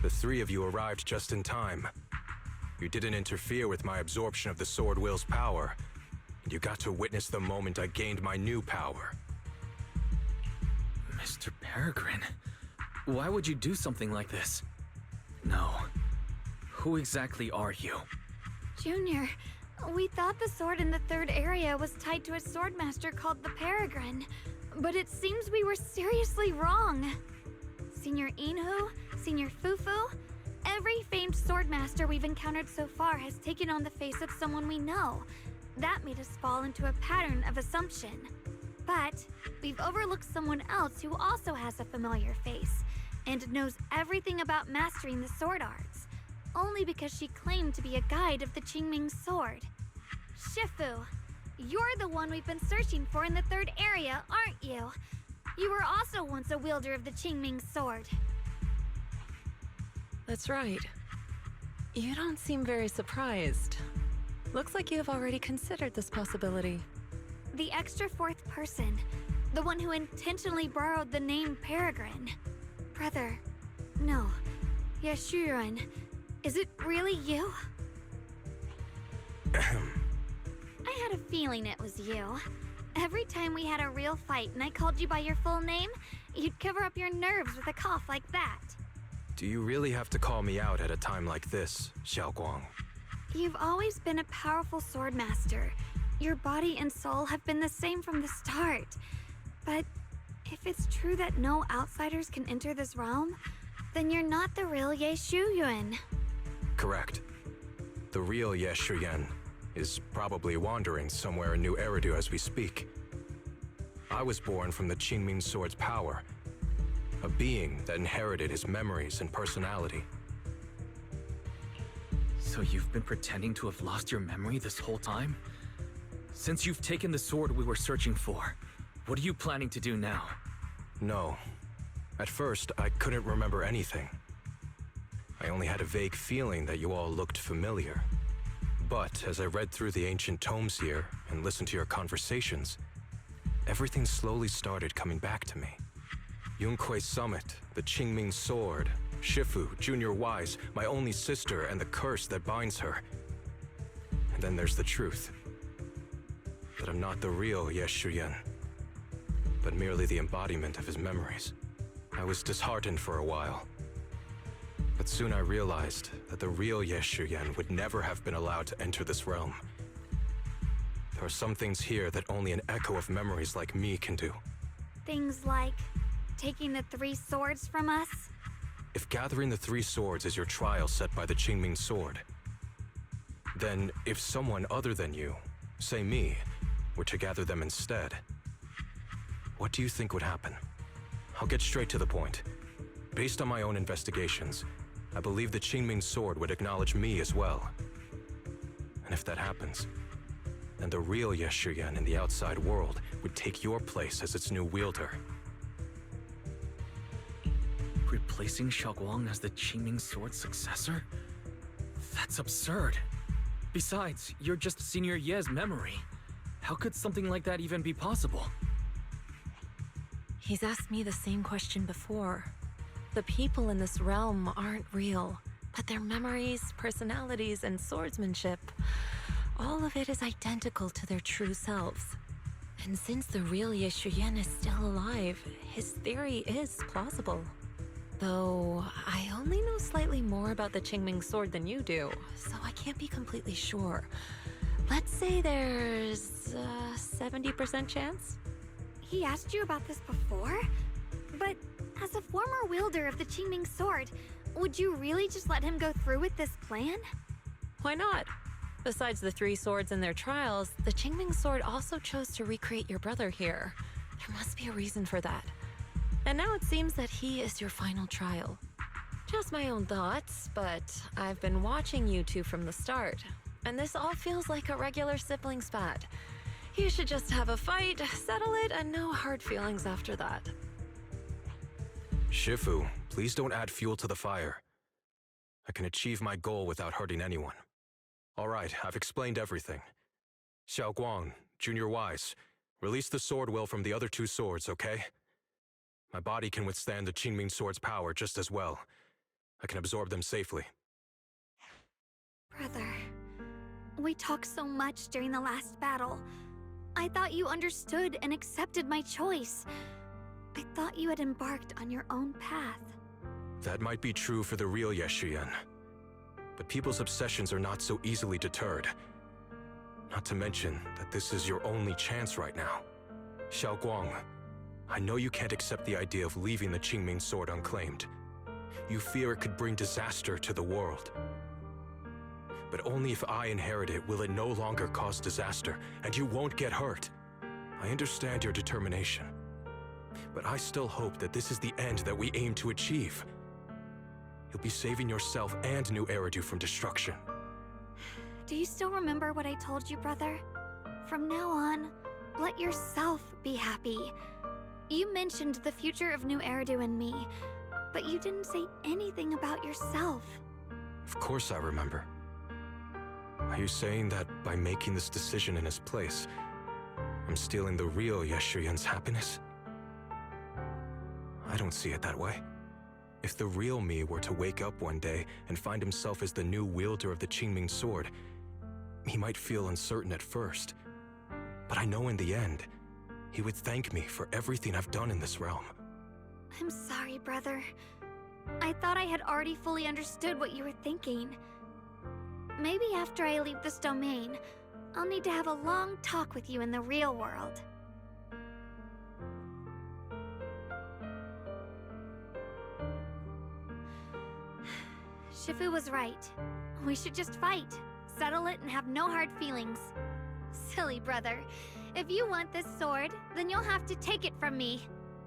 The three of you arrived just in time. You didn't interfere with my absorption of the Sword Will's power, and you got to witness the moment I gained my new power. Mr. Peregrine, why would you do something like this? No. Who exactly are you? Junior, we thought the sword in the third area was tied to a swordmaster called the Peregrine, but it seems we were seriously wrong. Senior Inhu, Senior Fufu, every famed swordmaster we've encountered so far has taken on the face of someone we know. That made us fall into a pattern of assumption. But we've overlooked someone else who also has a familiar face and knows everything about mastering the sword arts, only because she claimed to be a guide of the Qingming sword. Shifu, you're the one we've been searching for in the third area, aren't you? You were also once a wielder of the Qingming sword. That's right. You don't seem very surprised. Looks like you have already considered this possibility. The extra fourth person, the one who intentionally borrowed the name Peregrine. Brother, no, Yashuren, is it really you? I had a feeling it was you. Every time we had a real fight and I called you by your full name, you'd cover up your nerves with a cough like that. Do you really have to call me out at a time like this, Shunguang? You've always been a powerful swordmaster. Your body and soul have been the same from the start. But if it's true that no outsiders can enter this realm, then you're not the real Ye Shuyuan. Correct. The real Ye Shuyan is probably wandering somewhere in New Eridu as we speak. I was born from the Qingming sword's power, a being that inherited his memories and personality. So you've been pretending to have lost your memory this whole time? Since you've taken the sword we were searching for, what are you planning to do now? No. At first, I couldn't remember anything. I only had a vague feeling that you all looked familiar. But as I read through the ancient tomes here and listened to your conversations, everything slowly started coming back to me. Yunkui's summit, the Qingming sword, Shifu, Junior Wise, my only sister, and the curse that binds her. And then there's the truth. That I'm not the real Ye Shuyan, but merely the embodiment of his memories. I was disheartened for a while. But soon I realized that the real Ye Shuyan would never have been allowed to enter this realm. There are some things here that only an echo of memories like me can do. Things like taking the 3 swords from us? If gathering the 3 swords is your trial set by the Qingming sword, then if someone other than you, say me, were to gather them instead, what do you think would happen? I'll get straight to the point. Based on my own investigations, I believe the Qingming sword would acknowledge me as well. And if that happens, then the real Ye Shuyan in the outside world would take your place as its new wielder. Replacing Shunguang as the Qingming sword's successor? That's absurd. Besides, you're just Senior Ye's memory. How could something like that even be possible? He's asked me the same question before. The people in this realm aren't real, but their memories, personalities, and swordsmanship, all of it is identical to their true selves. And since the real Ye Shuyan is still alive, his theory is plausible. Though, I only know slightly more about the Qingming sword than you do, so I can't be completely sure. Let's say there's a 70% chance? He asked you about this before? But as a former wielder of the Qingming sword, would you really just let him go through with this plan? Why not? Besides the 3 swords in their trials, the Qingming sword also chose to recreate your brother here. There must be a reason for that. And now it seems that he is your final trial. Just my own thoughts, but I've been watching you two from the start, and this all feels like a regular sibling spat. You should just have a fight, settle it, and no hard feelings after that. Shifu, please don't add fuel to the fire. I can achieve my goal without hurting anyone. All right, I've explained everything. Shunguang, Junior Wise, release the sword will from the other 2 swords, okay? My body can withstand the Qingming sword's power just as well. I can absorb them safely. Brother, we talked so much during the last battle. I thought you understood and accepted my choice. I thought you had embarked on your own path. That might be true for the real Yeshian. But people's obsessions are not so easily deterred. Not to mention that this is your only chance right now. Shunguang, I know you can't accept the idea of leaving the Qingming sword unclaimed. You fear it could bring disaster to the world. But only if I inherit it will it no longer cause disaster, and you won't get hurt. I understand your determination. But I still hope that this is the end that we aim to achieve. You'll be saving yourself and New Eridu from destruction. Do you still remember what I told you, brother? From now on, let yourself be happy. You mentioned the future of New Eridu and me, but you didn't say anything about yourself. Of course I remember. Are you saying that by making this decision in his place, I'm stealing the real Yeshuyan's happiness? I don't see it that way. If the real me were to wake up one day and find himself as the new wielder of the Qingming sword, he might feel uncertain at first. But I know in the end, he would thank me for everything I've done in this realm. I'm sorry, brother. I thought I had already fully understood what you were thinking. Maybe after I leave this domain, I'll need to have a long talk with you in the real world. Shifu was right. We should just fight, settle it, and have no hard feelings. Silly brother. If you want this sword, then you'll have to take it from me.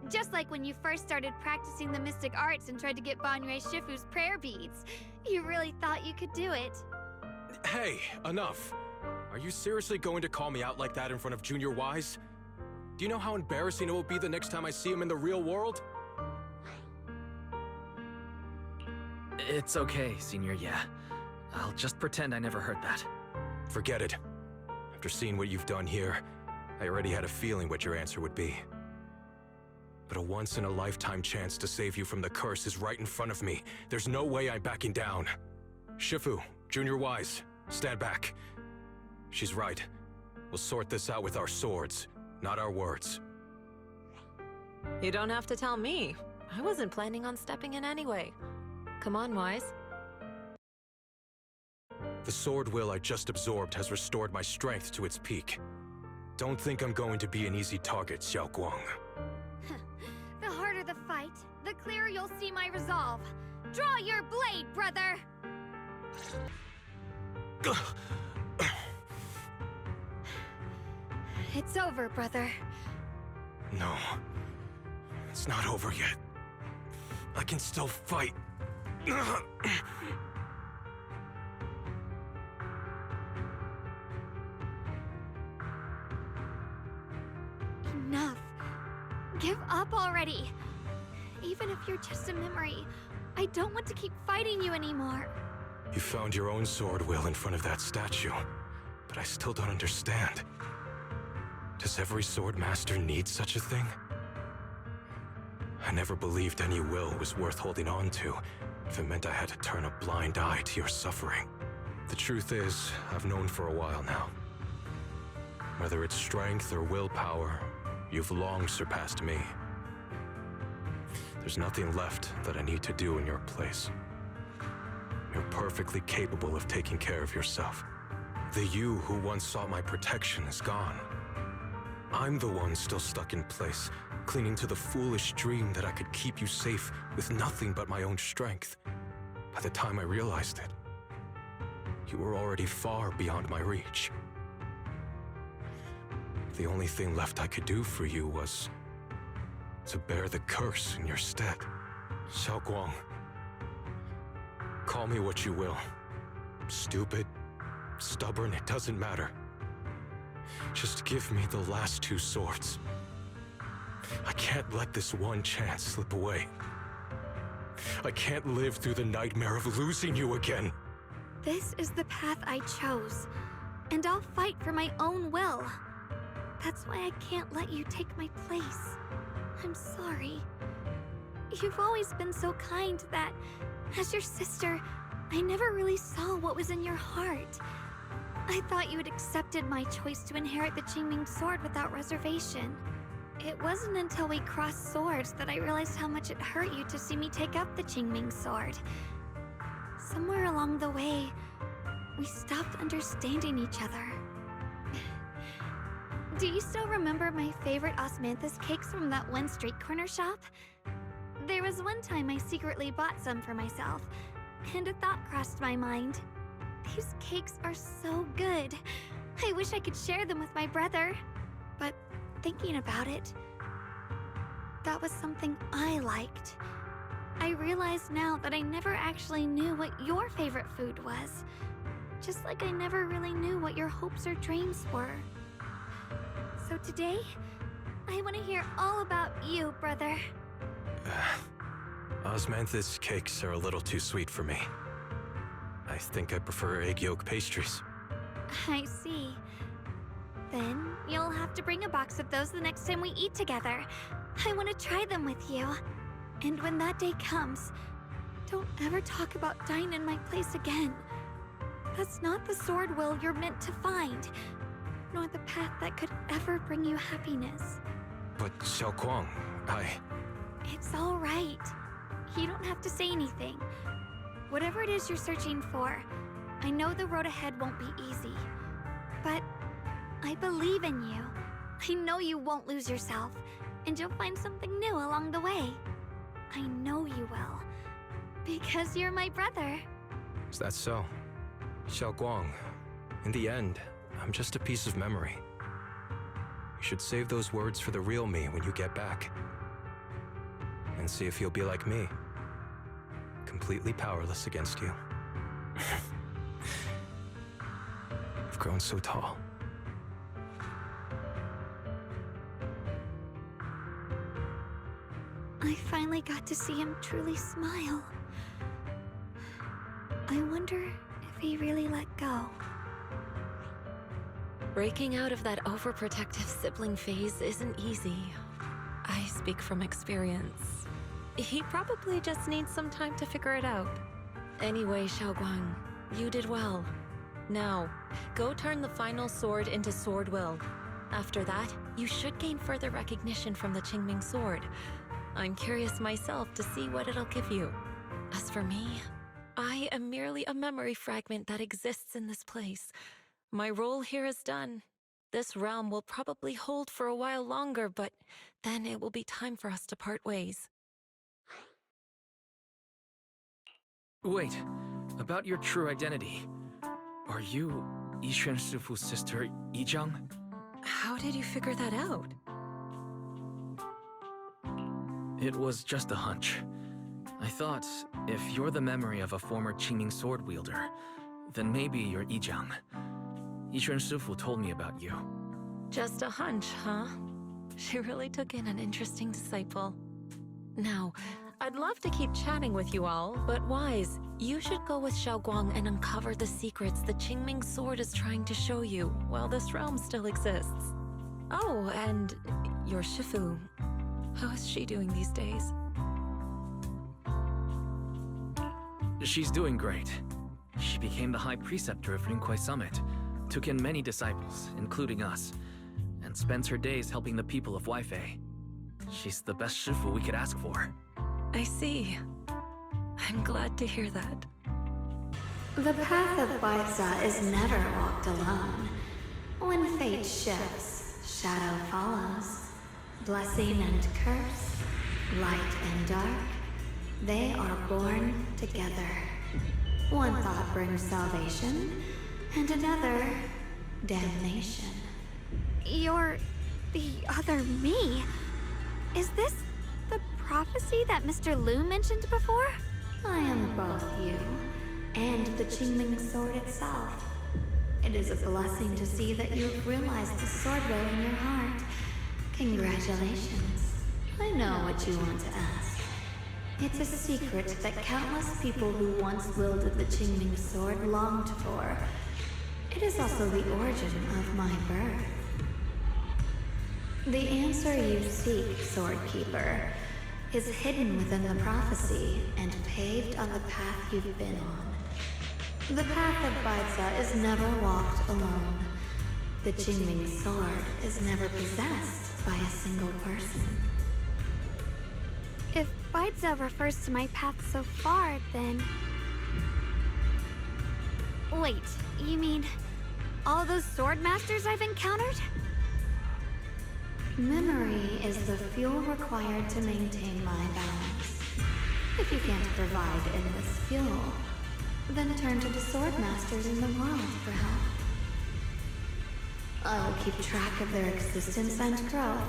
Just like when you first started practicing the mystic arts and tried to get Banrei Shifu's prayer beads. You really thought you could do it. Hey, enough. Are you seriously going to call me out like that in front of Junior Wise? Do you know how embarrassing it will be the next time I see him in the real world? It's okay, Senior Yeah. I'll just pretend I never heard that. Forget it. After seeing what you've done here, I already had a feeling what your answer would be. But a once-in-a-lifetime chance to save you from the curse is right in front of me. There's no way I'm backing down. Shifu, Junior Wise, stand back. She's right. We'll sort this out with our swords, not our words. You don't have to tell me. I wasn't planning on stepping in anyway. Come on, Wise. The sword will I just absorbed has restored my strength to its peak. Don't think I'm going to be an easy target, Shunguang. The harder the fight, the clearer you'll see my resolve. Draw your blade, brother! It's over, brother. No. It's not over yet. I can still fight. Enough. Give up already. Even if you're just a memory, I don't want to keep fighting you anymore. You found your own sword will in front of that statue, but I still don't understand. Does every sword master need such a thing? I never believed any will was worth holding on to if it meant I had to turn a blind eye to your suffering. The truth is, I've known for a while now. Whether it's strength or willpower, you've long surpassed me. There's nothing left that I need to do in your place. You're perfectly capable of taking care of yourself. The you who once sought my protection is gone. I'm the one still stuck in place, clinging to the foolish dream that I could keep you safe with nothing but my own strength. By the time I realized it, you were already far beyond my reach. The only thing left I could do for you was to bear the curse in your stead. Shunguang, call me what you will. Stupid, stubborn, it doesn't matter. Just give me the last two swords. I can't let this one chance slip away. I can't live through the nightmare of losing you again. This is the path I chose, and I'll fight for my own will. That's why I can't let you take my place. I'm sorry. You've always been so kind that As your sister, I never really saw what was in your heart. I thought you had accepted my choice to inherit the Qingming sword without reservation. It wasn't until we crossed swords that I realized how much it hurt you to see me take up the Qingming sword. Somewhere along the way, we stopped understanding each other. Do you still remember my favorite osmanthus cakes from that one street corner shop? There was one time I secretly bought some for myself, and a thought crossed my mind. These cakes are so good. I wish I could share them with my brother. But thinking about it, that was something I liked. I realize now that I never actually knew what your favorite food was. Just like I never really knew what your hopes or dreams were. So today, I want to hear all about you, brother. Osmanthus cakes are a little too sweet for me. I think I prefer egg yolk pastries. I see. Then you'll have to bring a box of those the next time we eat together. I want to try them with you. And when that day comes, don't ever talk about dying in my place again. That's not the sword will you're meant to find, nor the path that could ever bring you happiness. But Shunguang, It's all right. You don't have to say anything. Whatever it is you're searching for, I know the road ahead won't be easy. But I believe in you. I know you won't lose yourself, and you'll find something new along the way. I know you will. Because you're my brother. Is that so? Shunguang, in the end, I'm just a piece of memory. You should save those words for the real me when you get back. And see if you'll be like me. Completely powerless against you. I've grown so tall. I finally got to see him truly smile. I wonder if he really let go. Breaking out of that overprotective sibling phase isn't easy. I speak from experience. He probably just needs some time to figure it out. Anyway, Shunguang, you did well. Now, go turn the final sword into sword will. After that, you should gain further recognition from the Qingming sword. I'm curious myself to see what it'll give you. As for me, I am merely a memory fragment that exists in this place. My role here is done. This realm will probably hold for a while longer, but then it will be time for us to part ways. Wait, about your true identity. Are you Yixuan Shifu's sister, Yizhang? How did you figure that out? It was just a hunch. I thought, if you're the memory of a former Qingming sword wielder, then maybe you're Yizhang. Yixuan Shifu told me about you. Just a hunch, huh? She really took in an interesting disciple. Now, I'd love to keep chatting with you all, but Wise, you should go with Shunguang and uncover the secrets the Qingming sword is trying to show you while this realm still exists. Oh, and your Shifu. How is she doing these days? She's doing great. She became the High Preceptor of Rinquai Summit, took in many disciples, including us, and spends her days helping the people of Weifei. She's the best Shifu we could ask for. I see. I'm glad to hear that. The path of Baisa is never walked alone. When fate shifts, shadow follows. Blessing and curse, light and dark, they are born together. One thought brings salvation, and another, damnation. You're the other me. Is this the prophecy that Mr. Liu mentioned before? I am both you and the Qingming sword itself. It is a blessing to see that you've realized the sword will in your heart. Congratulations. I know what you want to ask. It's a secret that countless people who once wielded the Qingming sword longed for. It is also the origin of my birth. The answer you seek, Sword Keeper, is hidden within the prophecy and paved on the path you've been on. The path of Baidza is never walked alone. The Qingming sword is never possessed by a single person. If Baidza refers to my path so far, then... Wait, you mean all those sword masters I've encountered? Memory is the fuel required to maintain my balance. If you can't provide endless fuel, then turn to the sword masters in the world for help. I will keep track of their existence and growth,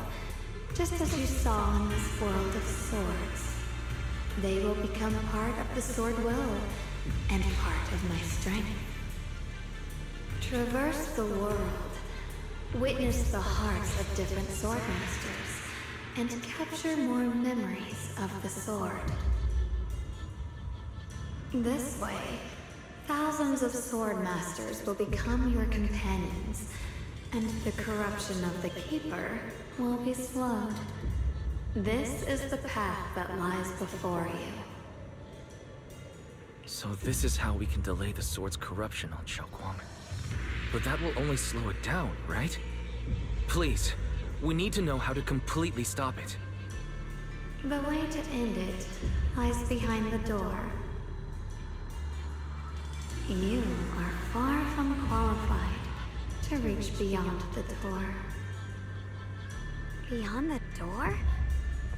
just as you saw in this world of swords. They will become part of the sword will, and part of my strength. Traverse the world, witness the hearts of different sword masters, and capture more memories of the sword. This way, thousands of sword masters will become your companions, and the corruption of the Keeper will be slowed. This is the path that lies before you. So this is how we can delay the sword's corruption on Shunguang. But that will only slow it down, right? Please, we need to know how to completely stop it. The way to end it lies behind the door. You are far from qualified to reach beyond the door. Beyond the door?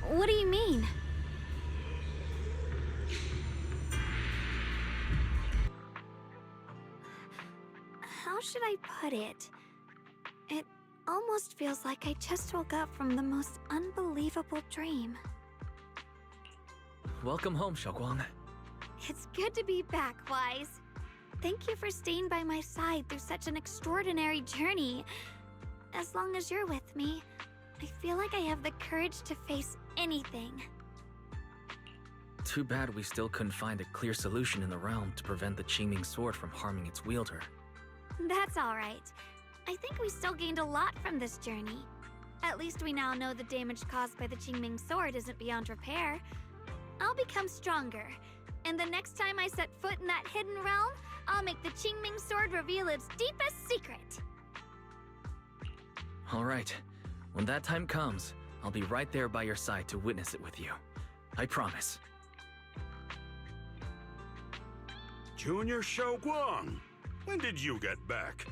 What do you mean? How should I put it? It almost feels like I just woke up from the most unbelievable dream. Welcome home, Shunguang. It's good to be back, Wise. Thank you for staying by my side through such an extraordinary journey. As long as you're with me, I feel like I have the courage to face anything. Too bad we still couldn't find a clear solution in the realm to prevent the Qingming sword from harming its wielder. That's alright. I think we still gained a lot from this journey. At least we now know the damage caused by the Qingming sword isn't beyond repair. I'll become stronger, and the next time I set foot in that hidden realm, I'll make the Qingming sword reveal its deepest secret. Alright, when that time comes, I'll be right there by your side to witness it with you. I promise. Junior Shunguang, when did you get back?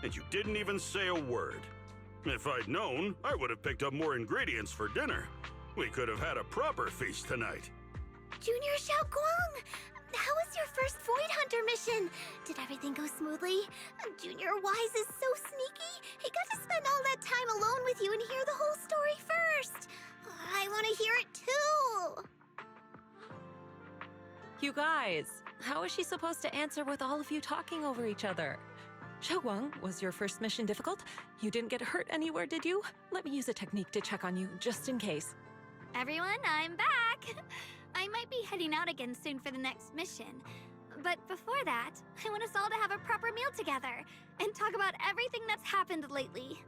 And you didn't even say a word. If I'd known, I would have picked up more ingredients for dinner. We could have had a proper feast tonight. Junior Shunguang! How was your first Void Hunter mission? Did everything go smoothly? Junior Wise is so sneaky. He got to spend all that time alone with you and hear the whole story first. I want to hear it too. You guys, how is she supposed to answer with all of you talking over each other? Shunguang, was your first mission difficult? You didn't get hurt anywhere, did you? Let me use a technique to check on you, just in case. Everyone, I'm back! I might be heading out again soon for the next mission. But before that, I want us all to have a proper meal together and talk about everything that's happened lately.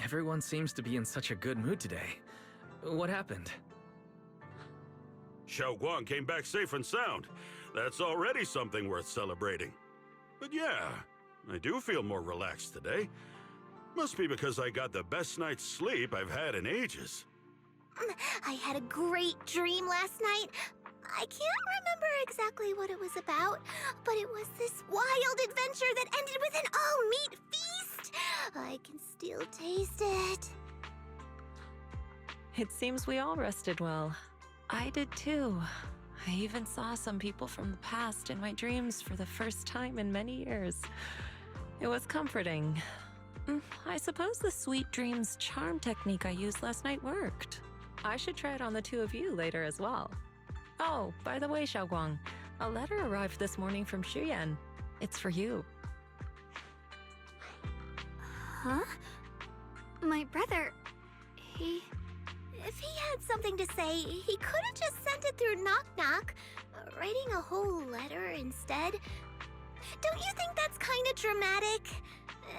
Everyone seems to be in such a good mood today. What happened? Shunguang came back safe and sound. That's already something worth celebrating. But yeah, I do feel more relaxed today. Must be because I got the best night's sleep I've had in ages. I had a great dream last night. I can't remember exactly what it was about, but it was this wild adventure that ended with an all-meat feast. I can still taste it. It seems we all rested well. I did too. I even saw some people from the past in my dreams for the first time in many years. It was comforting. I suppose the sweet dreams charm technique I used last night worked. I should try it on the two of you later as well. Oh, by the way, Shunguang, a letter arrived this morning from Shuyan. It's for you. Huh? My brother... If he had something to say, he could have just sent it through Knock Knock, writing a whole letter instead. Don't you think that's kind of dramatic?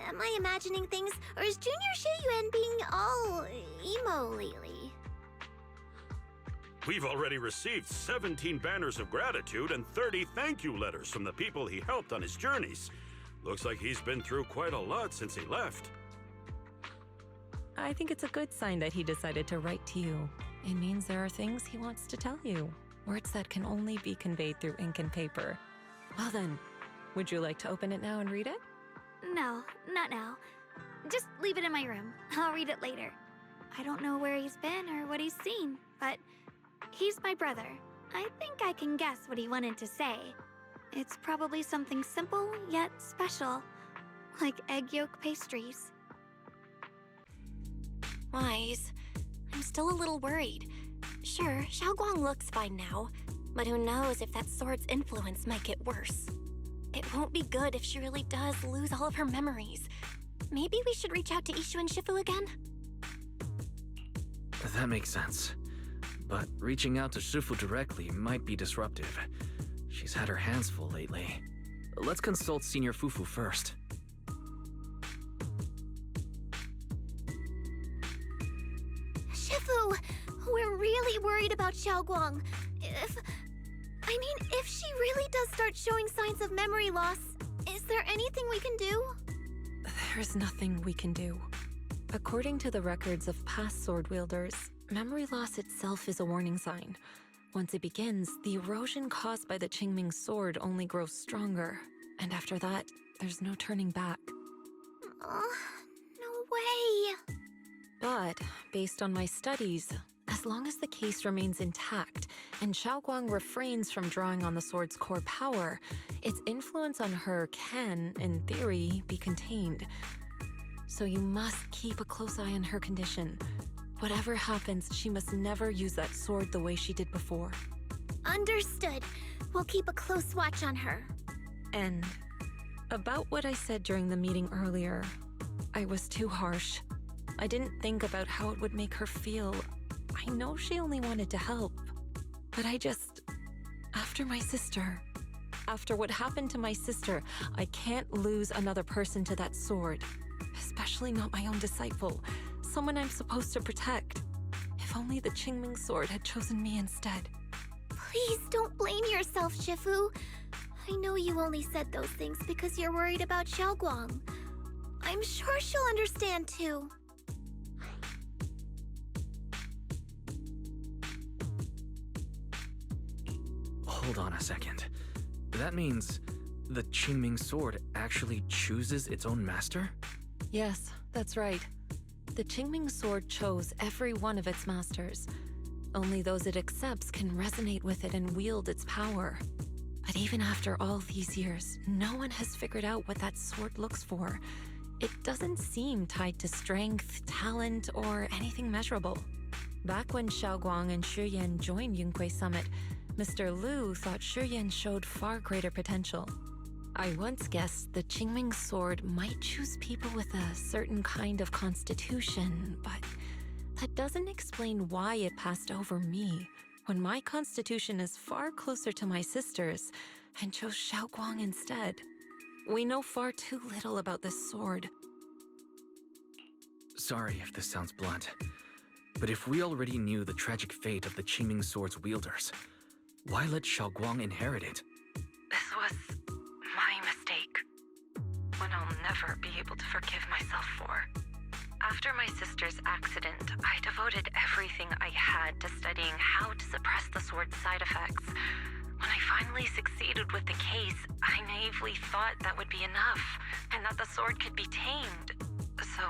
Am I imagining things, or is Junior Shiyuan being all emo lately? We've already received 17 banners of gratitude and 30 thank you letters from the people he helped on his journeys. Looks like he's been through quite a lot since he left. I think it's a good sign that he decided to write to you. It means there are things he wants to tell you. Words that can only be conveyed through ink and paper. Well then, would you like to open it now and read it? No, not now. Just leave it in my room. I'll read it later. I don't know where he's been or what he's seen, but he's my brother. I think I can guess what he wanted to say. It's probably something simple yet special, like egg yolk pastries. Wise, I'm still a little worried. Sure, Shunguang looks fine now, but who knows if that sword's influence might get worse. It won't be good if she really does lose all of her memories. Maybe we should reach out to Ishu and Shifu again? That makes sense. But reaching out to Shifu directly might be disruptive. She's had her hands full lately. Let's consult Senior Fufu first. Shifu, we're really worried about Shunguang. If she really does start showing signs of memory loss, is there anything we can do? There's nothing we can do. According to the records of past sword wielders, memory loss itself is a warning sign. Once it begins, the erosion caused by the Qingming sword only grows stronger. And after that, there's no turning back. No way. But, based on my studies, as long as the case remains intact and Shunguang refrains from drawing on the sword's core power, its influence on her can, in theory, be contained. So you must keep a close eye on her condition. Whatever happens, she must never use that sword the way she did before. Understood. We'll keep a close watch on her. And about what I said during the meeting earlier, I was too harsh. I didn't think about how it would make her feel. I know she only wanted to help, but after my sister, after what happened to my sister, I can't lose another person to that sword, especially not my own disciple, someone I'm supposed to protect. If only the Qingming sword had chosen me instead. Please don't blame yourself, Shifu. I know you only said those things because you're worried about Shunguang. I'm sure she'll understand too. Hold on a second. That means the Qingming sword actually chooses its own master? Yes, that's right. The Qingming sword chose every one of its masters. Only those it accepts can resonate with it and wield its power. But even after all these years, no one has figured out what that sword looks for. It doesn't seem tied to strength, talent, or anything measurable. Back when Shunguang and Shiyan joined Yunque Summit, Mr. Liu thought Shiyan showed far greater potential. I once guessed the Qingming sword might choose people with a certain kind of constitution, but that doesn't explain why it passed over me, when my constitution is far closer to my sister's, and chose Shunguang instead. We know far too little about this sword. Sorry if this sounds blunt, but if we already knew the tragic fate of the Qingming sword's wielders, why let Shunguang inherit it? This was my mistake. One I'll never be able to forgive myself for. After my sister's accident, I devoted everything I had to studying how to suppress the sword's side effects. When I finally succeeded with the case, I naively thought that would be enough, and that the sword could be tamed. So,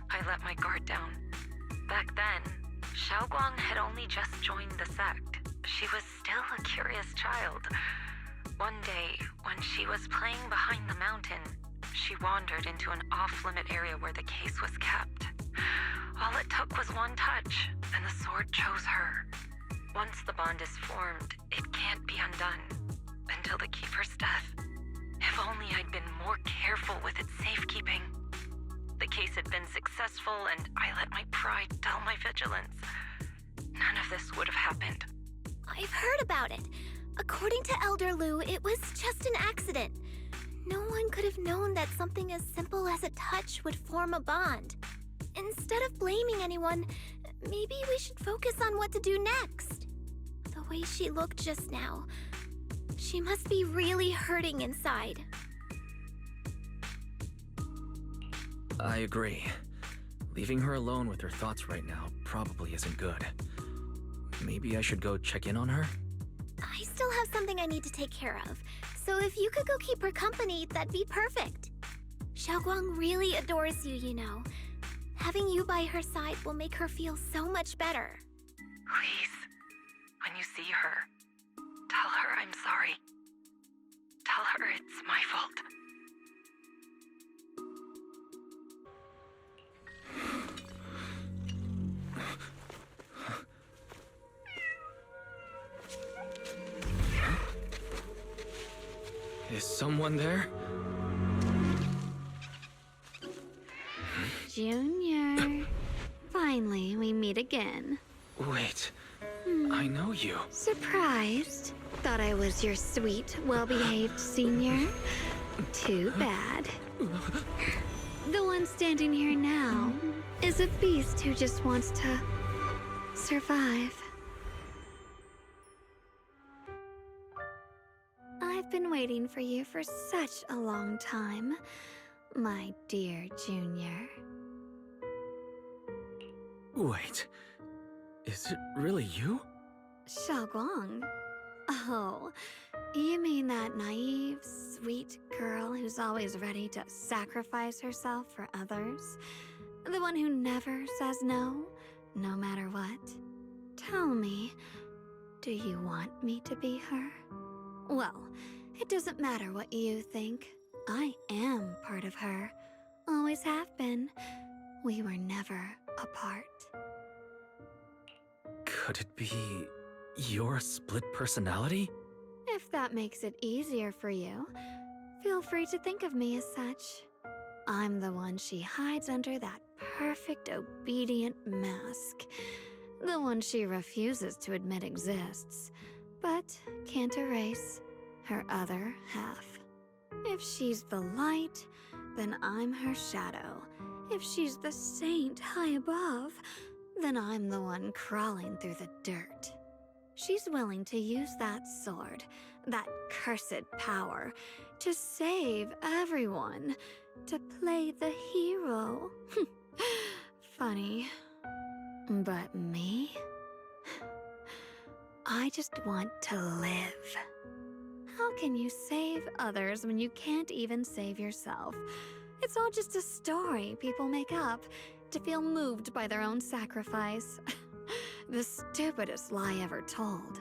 I let my guard down. Back then, Shunguang had only just joined the sect. She was still a curious child. One day, when she was playing behind the mountain, she wandered into an off-limit area where the case was kept. All it took was one touch, and the sword chose her. Once the bond is formed, it can't be undone until the keeper's death. If only I'd been more careful with its safekeeping. The case had been successful, and I let my pride dull my vigilance. None of this would have happened. I've heard about it. According to Elder Liu, it was just an accident. No one could have known that something as simple as a touch would form a bond. Instead of blaming anyone, maybe we should focus on what to do next. The way she looked just now, she must be really hurting inside. I agree. Leaving her alone with her thoughts right now probably isn't good. Maybe I should go check in on her? I still have something I need to take care of, so if you could go keep her company, that'd be perfect. Shunguang really adores you, you know. Having you by her side will make her feel so much better. Please, when you see her, tell her I'm sorry. Tell her it's my fault. Is someone there? Junior. Finally, we meet again. Wait, I know you. Surprised? Thought I was your sweet, well-behaved senior? Too bad. The one standing here now is a beast who just wants to survive. I've been waiting for you for such a long time, my dear Junior. Wait, is it really you? Shunguang? Oh, you mean that naive, sweet girl who's always ready to sacrifice herself for others? The one who never says no, no matter what? Tell me, do you want me to be her? Well, it doesn't matter what you think. I am part of her. Always have been. We were never apart. Could it be your split personality? If that makes it easier for you, feel free to think of me as such. I'm the one she hides under that perfect, obedient mask. The one she refuses to admit exists, but can't erase her other half. If she's the light, then I'm her shadow. If she's the saint high above, then I'm the one crawling through the dirt. She's willing to use that sword, that cursed power, to save everyone, to play the hero. Funny. But me? I just want to live. How can you save others when you can't even save yourself? It's all just a story people make up to feel moved by their own sacrifice. The stupidest lie ever told.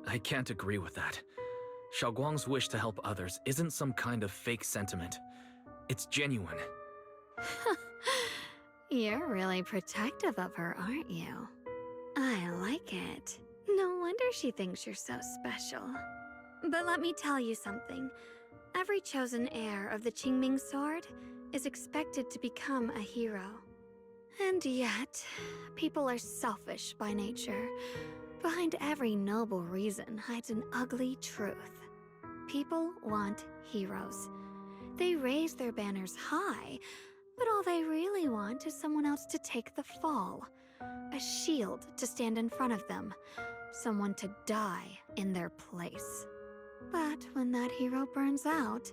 I can't agree with that. Shunguang's wish to help others isn't some kind of fake sentiment. It's genuine. You're really protective of her, aren't you? I like it. No wonder she thinks you're so special. But let me tell you something. Every chosen heir of the Qingming sword is expected to become a hero. And yet, people are selfish by nature. Behind every noble reason hides an ugly truth. People want heroes. They raise their banners high, but all they really want is someone else to take the fall. A shield to stand in front of them. Someone to die in their place. But when that hero burns out,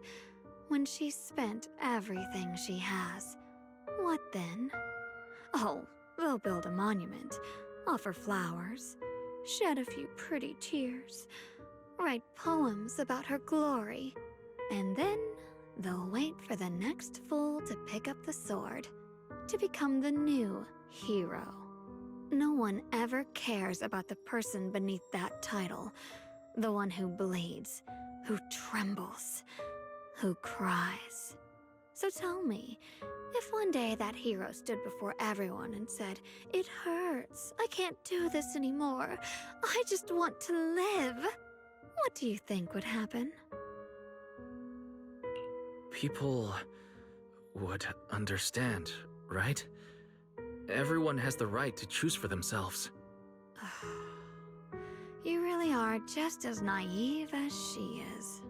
when she's spent everything she has, what then? Oh, they'll build a monument, offer flowers, shed a few pretty tears, write poems about her glory, and then they'll wait for the next fool to pick up the sword, to become the new hero. No one ever cares about the person beneath that title, the one who bleeds, who trembles, who cries. So tell me, if one day that hero stood before everyone and said, "It hurts, I can't do this anymore, I just want to live," what do you think would happen? People would understand, right? Everyone has the right to choose for themselves. You really are just as naive as she is.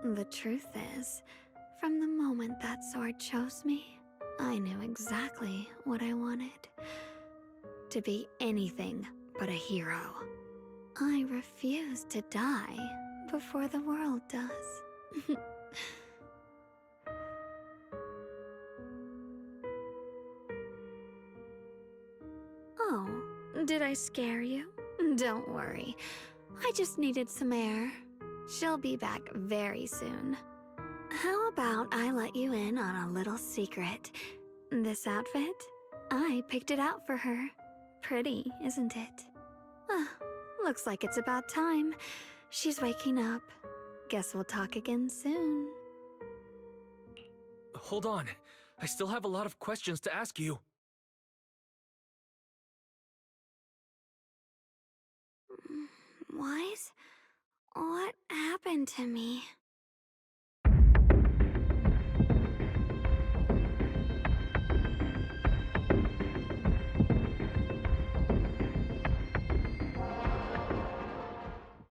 The truth is, from the moment that sword chose me, I knew exactly what I wanted. To be anything but a hero. I refuse to die before the world does. Oh, did I scare you? Don't worry. I just needed some air. She'll be back very soon. How about I let you in on a little secret? This outfit? I picked it out for her. Pretty, isn't it? Ah, looks like it's about time. She's waking up. Guess we'll talk again soon. Hold on. I still have a lot of questions to ask you. Wise? What happened to me?